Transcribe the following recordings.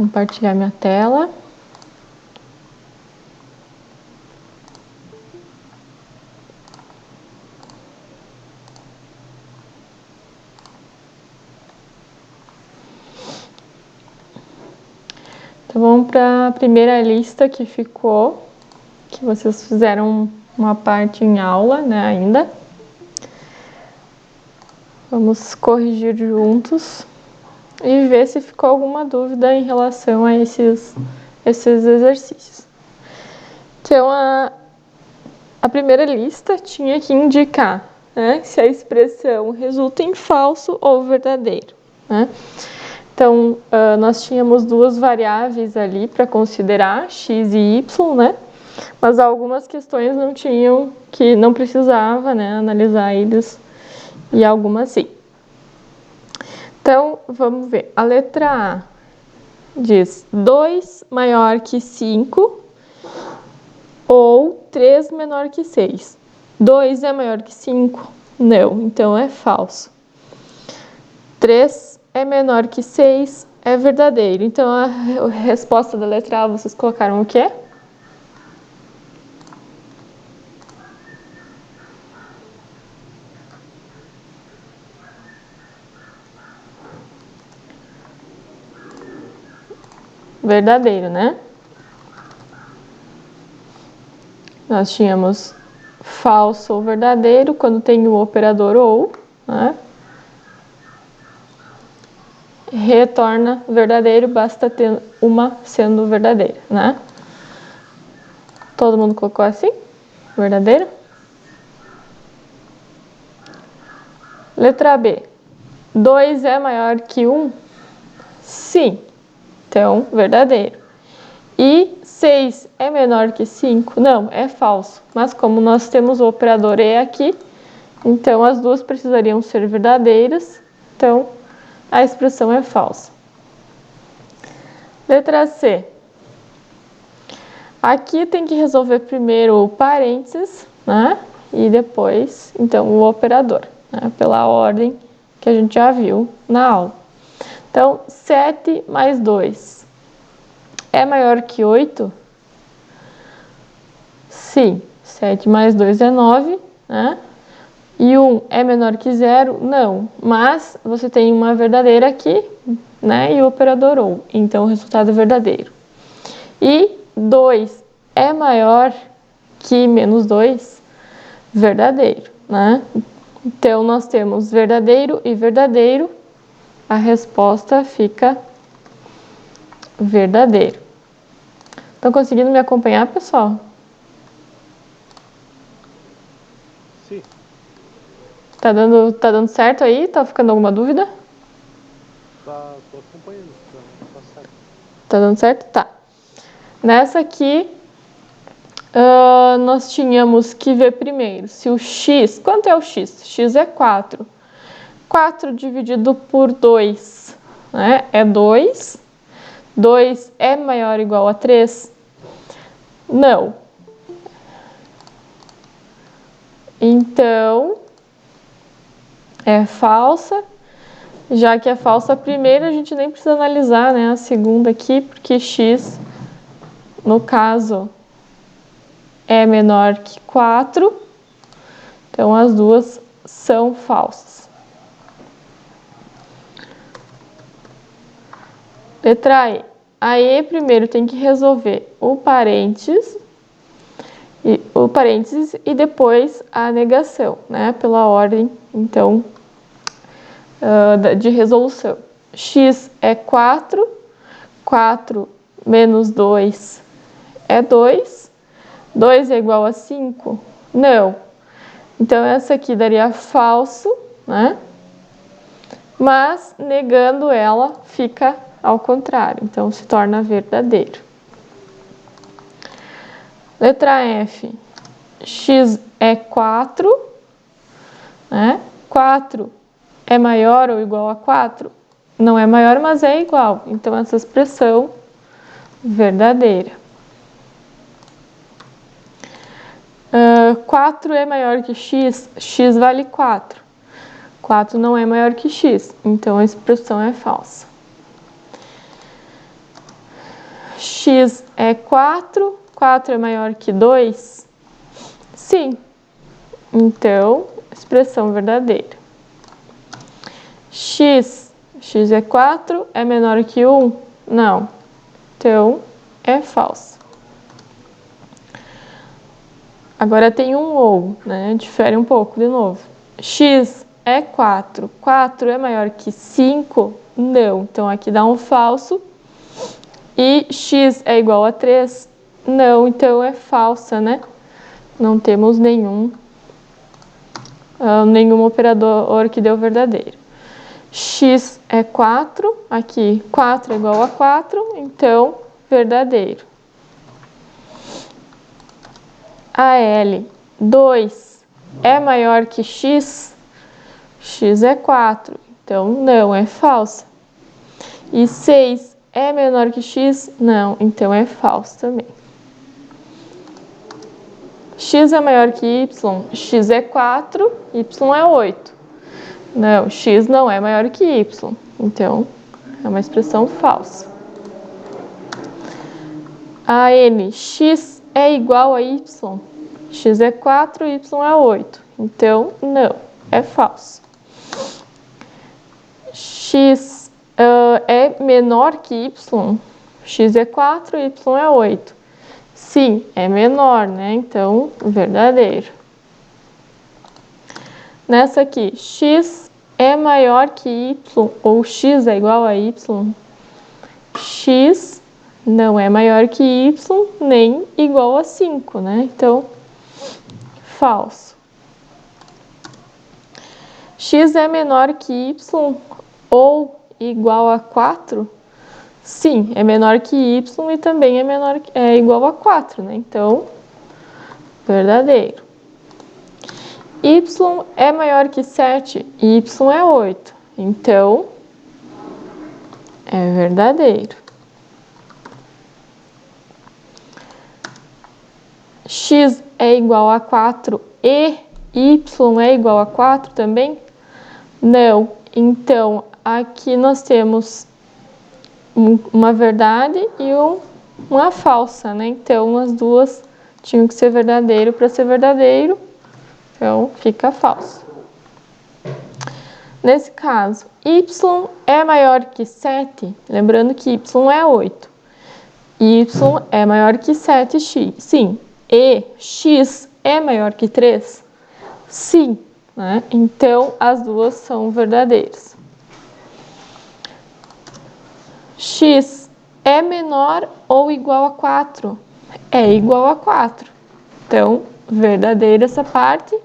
compartilhar minha tela. Então, vamos para a primeira lista que ficou, que vocês fizeram uma parte em aula, né, ainda. Vamos corrigir juntos e ver se ficou alguma dúvida em relação a esses exercícios. Então, a primeira lista tinha que indicar, né, se a expressão resulta em falso ou verdadeiro, né? Então, nós tínhamos duas variáveis ali para considerar, x e y, né? Mas algumas questões não tinham, que não precisava, né, analisar eles, e algumas sim. Então, vamos ver. A letra A diz 2 maior que 5 ou 3 menor que 6. 2 é maior que 5? Não, então é falso. 3 é menor que 6, é verdadeiro. Então, a resposta da letra A, vocês colocaram o quê? Verdadeiro, né? Nós tínhamos falso ou verdadeiro quando tem o operador ou, né? Retorna verdadeiro, basta ter uma sendo verdadeira, né? Todo mundo colocou assim? Verdadeiro? Letra B. 2 é maior que 1? Sim. Então, verdadeiro. E 6 é menor que 5? Não, é falso. Mas como nós temos o operador e aqui, então as duas precisariam ser verdadeiras. Então, a expressão é falsa. Letra C. Aqui tem que resolver primeiro o parênteses, né? E depois, então, o operador, né? Pela ordem que a gente já viu na aula. Então, 7 mais 2 é maior que 8? Sim. 7 mais 2 é 9, né? E 1 é menor que 0? Não. Mas você tem uma verdadeira aqui, né? E o operador ou. Então, o resultado é verdadeiro. E 2 é maior que menos 2? Verdadeiro, né? Então, nós temos verdadeiro e verdadeiro. A resposta fica verdadeiro. Estão conseguindo me acompanhar, pessoal? Sim. Tá dando certo aí? Tá ficando alguma dúvida? Tô acompanhando, tá certo. Tá dando certo? Tá. Nessa aqui, nós tínhamos que ver primeiro se o x... Quanto é o x? X é 4. 4 dividido por 2, né? É 2. 2 é maior ou igual a 3? Não. Então, é falsa. Já que é falsa a primeira, a gente nem precisa analisar, né, a segunda aqui, porque x, no caso, é menor que 4. Então, as duas são falsas. Letra E. Aí, primeiro tem que resolver o parênteses e depois a negação, né? Pela ordem, então, de resolução. X é 4, 4 menos 2 é 2, 2 é igual a 5? Não. Então, essa aqui daria falso, né? Mas, negando ela, fica ao contrário, então se torna verdadeiro. Letra F. X é 4, né? 4 é maior ou igual a 4? Não é maior, mas é igual. Então, essa expressão verdadeira. 4 é maior que x? X vale 4. 4 não é maior que x, então a expressão é falsa. x é 4, 4 é maior que 2? Sim. Então, expressão verdadeira. X é 4, é menor que 1? Não. Então, é falsa. Agora tem um ou, né? Difere um pouco de novo. X é 4, 4 é maior que 5? Não. Então, aqui dá um falso. E x é igual a 3? Não, então é falsa, né? Não temos nenhum operador que deu verdadeiro. X é 4, aqui 4 é igual a 4, então verdadeiro. AL 2 é maior que x? X é 4, então não, é falsa. E 6 é menor que x? Não, então é falso também. X é maior que y? X é 4, y é 8. Não, x não é maior que y, então é uma expressão falsa. A n, x é igual a y? X é 4, y é 8, então não, é falso. X é menor que y? X é 4, y é 8. Sim, é menor, né? Então, verdadeiro. Nessa aqui, x é maior que y ou x é igual a y? X não é maior que y nem igual a 5, né? Então, falso. X é menor que y ou igual a 4? Sim, é menor que y e também é igual a 4, né? Então, verdadeiro. Y é maior que 7, y é 8. Então, é verdadeiro. X é igual a 4 e y é igual a 4 também? Não. Então, aqui nós temos uma verdade e uma falsa, né? Então, as duas tinham que ser verdadeiro para ser verdadeiro. Então, fica falso. Nesse caso, y é maior que 7, lembrando que y é 8. Y é maior que 7x, sim. E x é maior que 3? Sim, né? Então, as duas são verdadeiras. X é menor ou igual a 4? É igual a 4. Então, verdadeira essa parte.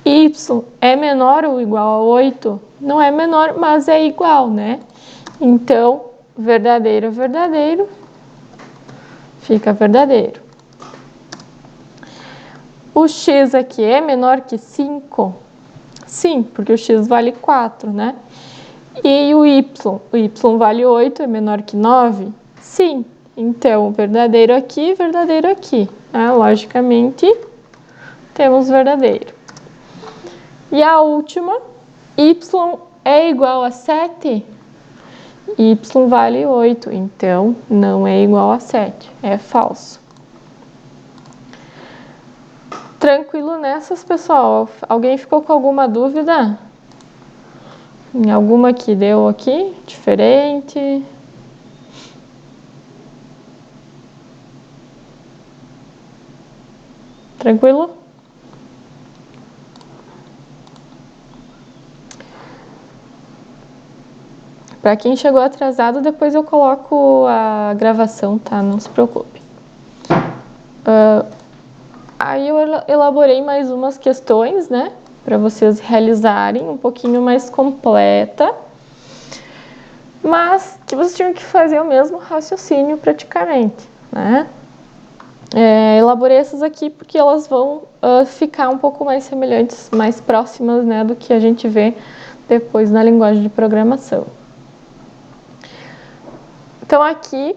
Y é menor ou igual a 8? Não é menor, mas é igual, né? Então, verdadeiro, verdadeiro. Fica verdadeiro. O x aqui é menor que 5? Sim, porque o x vale 4, né? E o y? O y vale 8, é menor que 9? Sim. Então, verdadeiro aqui, verdadeiro aqui. Logicamente, temos verdadeiro. E a última, y é igual a 7? Y vale 8, então não é igual a 7, é falso. Tranquilo nessas, pessoal? Alguém ficou com alguma dúvida? Em alguma que deu aqui? Diferente? Tranquilo? Para quem chegou atrasado, depois eu coloco a gravação, tá? Não se preocupe. Aí eu elaborei mais umas questões, né? Para vocês realizarem um pouquinho mais completa. Mas que vocês tinham que fazer o mesmo raciocínio praticamente, né? Elaborei essas aqui porque elas vão ficar um pouco mais semelhantes, mais próximas, né, do que a gente vê depois na linguagem de programação. Então, aqui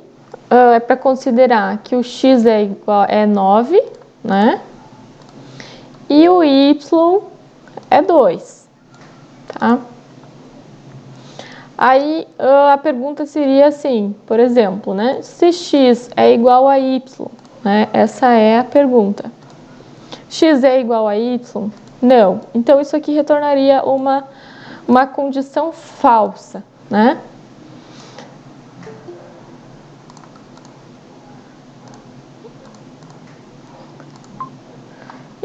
é para considerar que o x é 9, né? E o y é 2, tá? Aí a pergunta seria assim, por exemplo, né? Se x é igual a y, né? Essa é a pergunta. X é igual a y? Não. Então isso aqui retornaria uma condição falsa, né?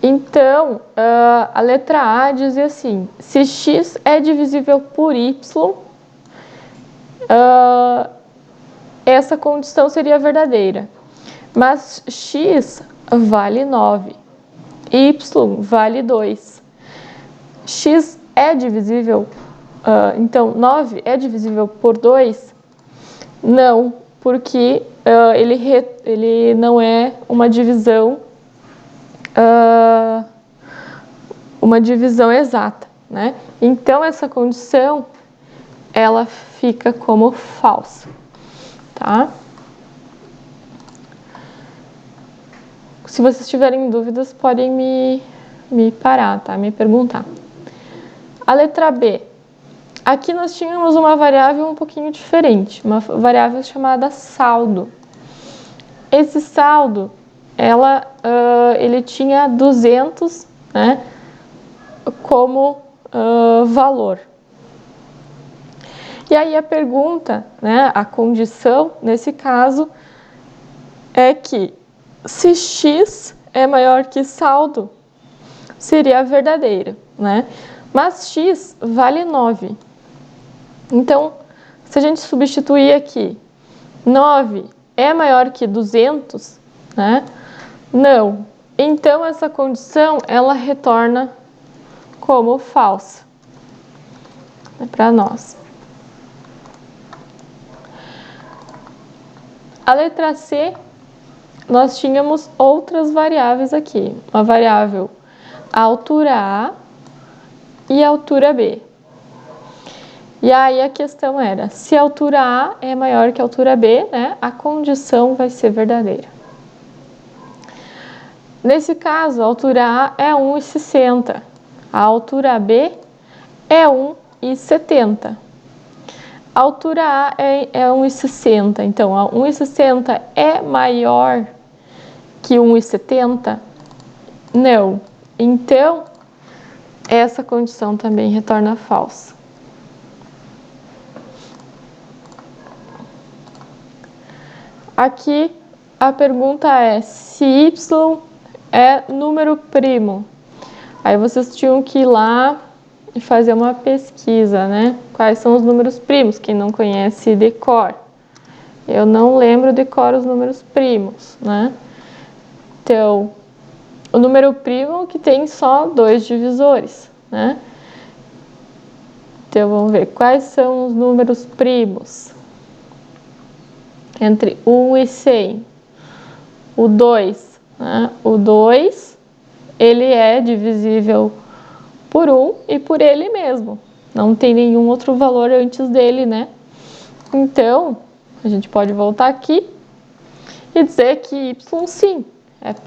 Então, a letra A diz assim, se x é divisível por y, essa condição seria verdadeira. Mas x vale 9, y vale 2. X é divisível, então 9 é divisível por 2? Não, porque ele não é uma divisão exata, né? Então essa condição ela fica como falsa, tá? Se vocês tiverem dúvidas, podem me parar, tá? Me perguntar. A letra B. Aqui nós tínhamos uma variável um pouquinho diferente, uma variável chamada saldo. Esse saldo, ele tinha 200, né, como valor. E aí a pergunta, né, a condição, nesse caso, é que se x é maior que saldo, seria verdadeira, né? Mas x vale 9. Então, se a gente substituir aqui, 9 é maior que 200, né? Não. Então, essa condição, ela retorna como falsa, para nós. A letra C, nós tínhamos outras variáveis aqui. Uma variável altura A e altura B. E aí a questão era, se a altura A é maior que a altura B, né, a condição vai ser verdadeira. Nesse caso, a altura A é 1,60, a altura B é 1,70. A altura A é 1,60, então a 1,60 é maior que 1,70? Não. Então, essa condição também retorna falsa. Aqui a pergunta é se y é número primo. Aí vocês tinham que ir lá e fazer uma pesquisa, né? Quais são os números primos? Quem não conhece, decor. Eu não lembro decor os números primos, né? Então, o número primo que tem só 2 divisores, né? Então, vamos ver quais são os números primos. Entre 1 e 100. O 2, né? O 2, ele é divisível por 1 e por ele mesmo. Não tem nenhum outro valor antes dele, né? Então, a gente pode voltar aqui e dizer que y sim,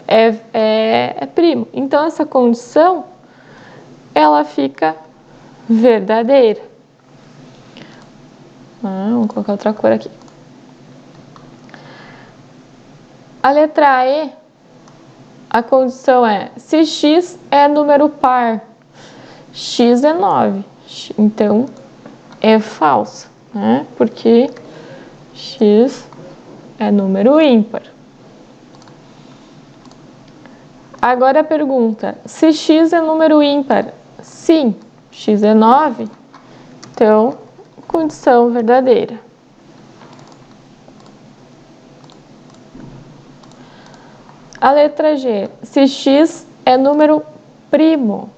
é primo. Então, essa condição, ela fica verdadeira. Vamos colocar outra cor aqui. A letra E, a condição é, se x é número par, x é 9. Então, é falso, né? Porque x é número ímpar. Agora a pergunta, se x é número ímpar? Sim, x é 9. Então, condição verdadeira. A letra G, se x é número primo.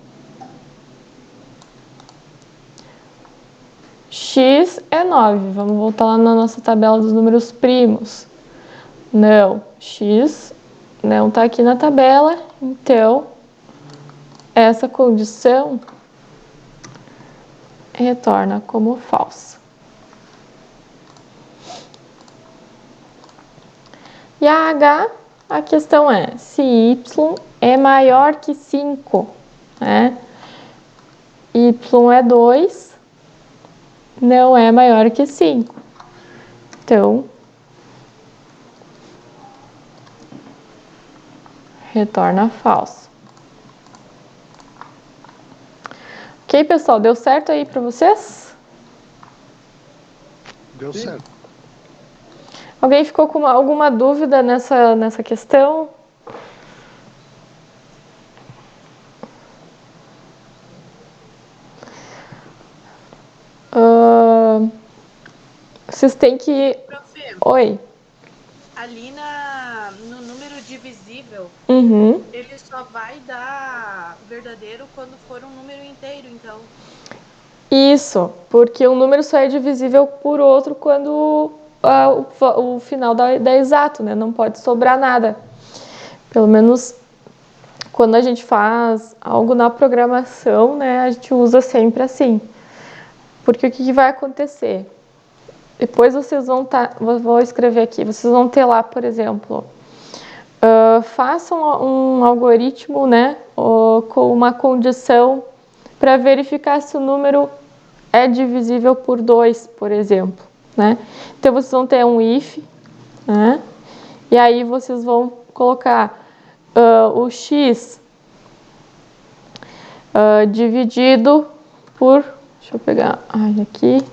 X é 9. Vamos voltar lá na nossa tabela dos números primos. Não, x não está aqui na tabela, então essa condição retorna como falsa. E a H, a questão é, se y é maior que 5, né? Y é 2, não é maior que 5. Então, retorna falso. Ok, pessoal? Deu certo aí para vocês? Deu certo. Alguém ficou com alguma dúvida nessa questão? Vocês têm que... Profe, Oi. ali no número divisível, Uhum. ele só vai dar verdadeiro quando for um número inteiro, então. Isso, porque um número só é divisível por outro quando o final dá exato, né? Não pode sobrar nada. Pelo menos quando a gente faz algo na programação, né? A gente usa sempre assim. Porque o que vai acontecer? Depois vocês vou escrever aqui, vocês vão ter lá, por exemplo, façam um algoritmo, né? Com uma condição para verificar se o número é divisível por 2, por exemplo, né? Então, vocês vão ter um if, né? E aí vocês vão colocar o x dividido por... Deixa eu pegar... Ai, aqui...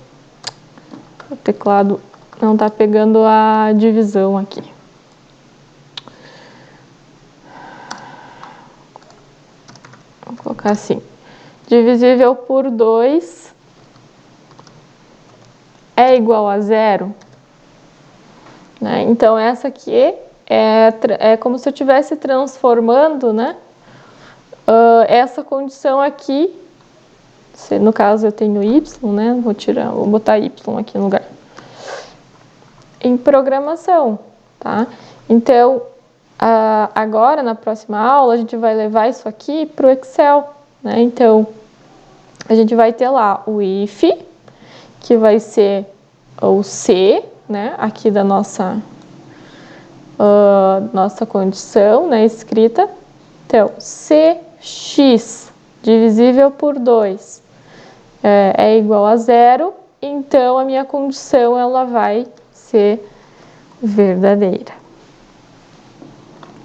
O teclado não está pegando a divisão aqui. Vou colocar assim. Divisível por 2 é igual a 0. Né? Então, essa aqui é como se eu estivesse transformando, né? Essa condição aqui, no caso eu tenho y, né? Vou botar y aqui no lugar. Em programação, tá? Então, agora na próxima aula a gente vai levar isso aqui para o Excel, né? Então, a gente vai ter lá o if, que vai ser o C, né? Aqui da nossa condição, né? Escrita. Então, cx divisível por 2 é igual a 0, então a minha condição ela vai ser verdadeira.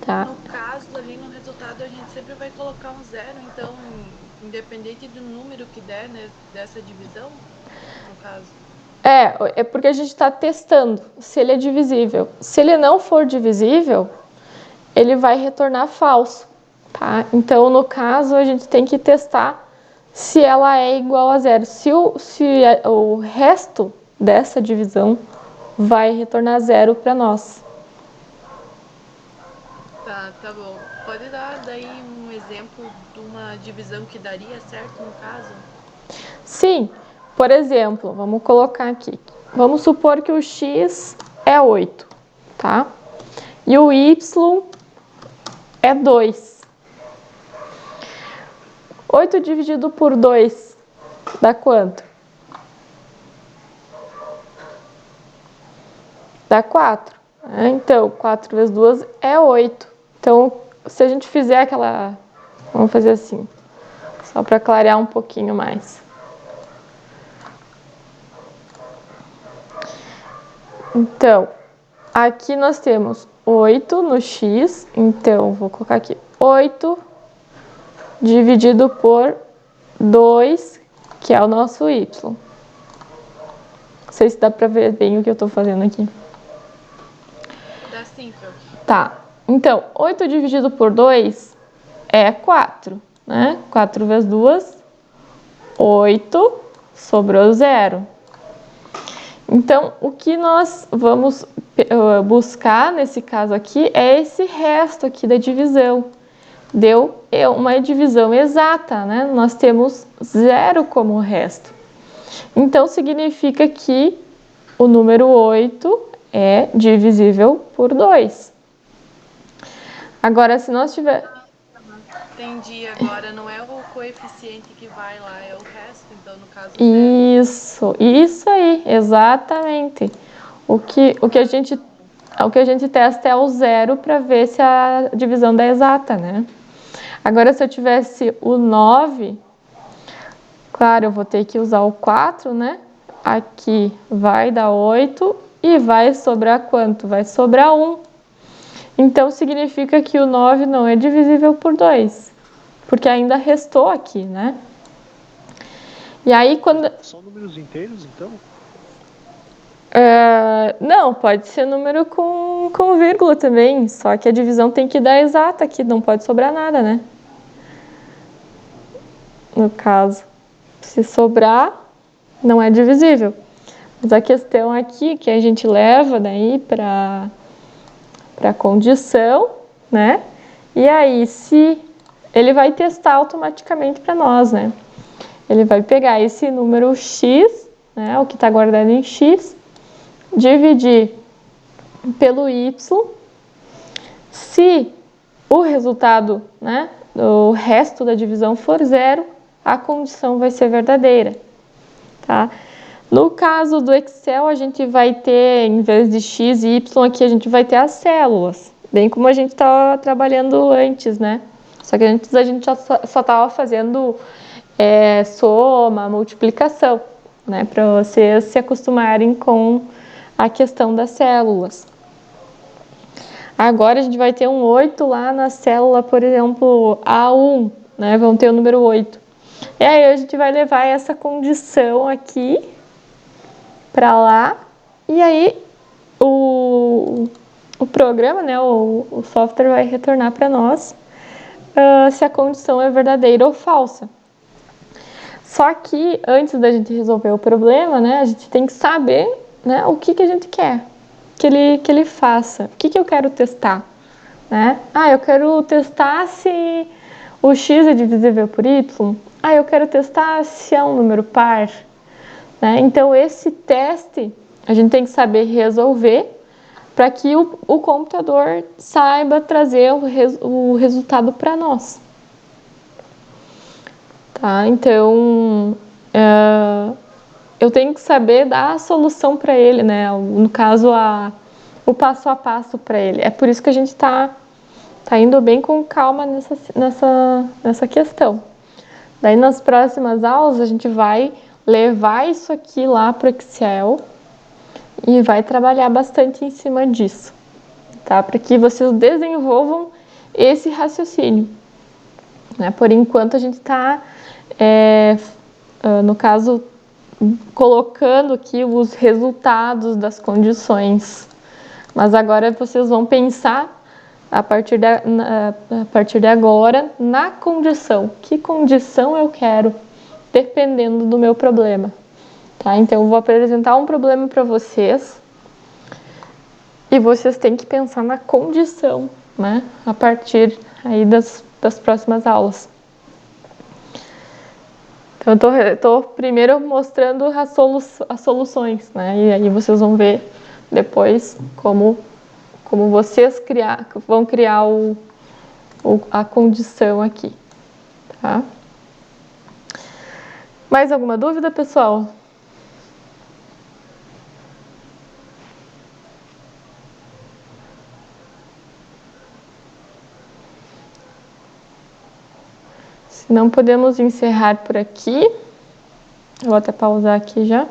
Tá? No caso, ali no resultado, a gente sempre vai colocar um 0, então, independente do número que der, né, dessa divisão, no caso. É porque a gente está testando se ele é divisível. Se ele não for divisível, ele vai retornar falso. Tá? Então, no caso, a gente tem que testar se ela é igual a 0. Se o resto dessa divisão vai retornar 0 para nós. Tá bom. Pode dar daí um exemplo de uma divisão que daria certo no caso? Sim, por exemplo, vamos colocar aqui. Vamos supor que o x é 8, tá? E o y é 2. 8 dividido por 2 dá quanto? Dá 4. Então, 4 vezes 2 é 8. Então, se a gente fizer aquela... Vamos fazer assim, só para clarear um pouquinho mais. Então, aqui nós temos 8 no x, então vou colocar aqui 8 dividido por 2, que é o nosso y. Não sei se dá para ver bem o que eu estou fazendo aqui. Dá sim, prof. Tá, então 8 dividido por 2 é 4, né? 4 vezes 2, 8, sobrou 0. Então, o que nós vamos buscar nesse caso aqui é esse resto aqui da divisão. Deu uma divisão exata, né? Nós temos 0 como resto. Então, significa que o número 8 é divisível por 2. Agora, se nós tiver... Entendi agora, não é o coeficiente que vai lá, é o resto, então no caso... Isso aí, exatamente. O que a gente testa é o 0 para ver se a divisão dá exata, né? Agora, se eu tivesse o 9, claro, eu vou ter que usar o 4, né? aqui vai dar 8 e vai sobrar quanto? Vai sobrar 1. Então, significa que o 9 não é divisível por 2, porque ainda restou aqui, né? E aí, quando... São números inteiros, então? Não, pode ser número com vírgula também, só que a divisão tem que dar exata aqui, não pode sobrar nada, né? No caso, se sobrar, não é divisível. Mas a questão aqui que a gente leva daí para a condição, né? E aí, se ele vai testar automaticamente para nós, né? Ele vai pegar esse número x, né? O que está guardado em x, dividir pelo y. Se o resultado, né, o resto da divisão for 0, a condição vai ser verdadeira, tá? No caso do Excel, a gente vai ter, em vez de x e y aqui, a gente vai ter as células, bem como a gente estava trabalhando antes, né? Só que antes a gente só estava fazendo soma, multiplicação, né? Para vocês se acostumarem com a questão das células. Agora a gente vai ter um 8 lá na célula, por exemplo, A1, né? Vão ter o número 8. E aí a gente vai levar essa condição aqui para lá, e aí o programa, né, o software vai retornar para nós se a condição é verdadeira ou falsa. Só que antes da gente resolver o problema, né, a gente tem que saber, né, o que a gente quer que ele faça. O que eu quero testar? Né? Eu quero testar se o x é divisível por y. Eu quero testar se é um número par. Né? Então, esse teste a gente tem que saber resolver para que o computador saiba trazer o resultado para nós. Tá? Então, eu tenho que saber dar a solução para ele, né? No caso, o passo a passo para ele. É por isso que a gente está indo bem com calma nessa questão. Daí, nas próximas aulas, a gente vai levar isso aqui lá para o Excel e vai trabalhar bastante em cima disso, tá? Para que vocês desenvolvam esse raciocínio. Né? Por enquanto, a gente está, no caso, colocando aqui os resultados das condições. Mas agora vocês vão pensar, a partir de agora, na condição. Que condição eu quero, dependendo do meu problema. Tá? Então, eu vou apresentar um problema para vocês e vocês têm que pensar na condição, né? A partir aí das próximas aulas. Então, eu tô primeiro mostrando as soluções, né? E aí vocês vão ver depois como vocês vão criar a condição aqui, tá? Mais alguma dúvida, pessoal? Se não, podemos encerrar por aqui. Eu vou até pausar aqui já.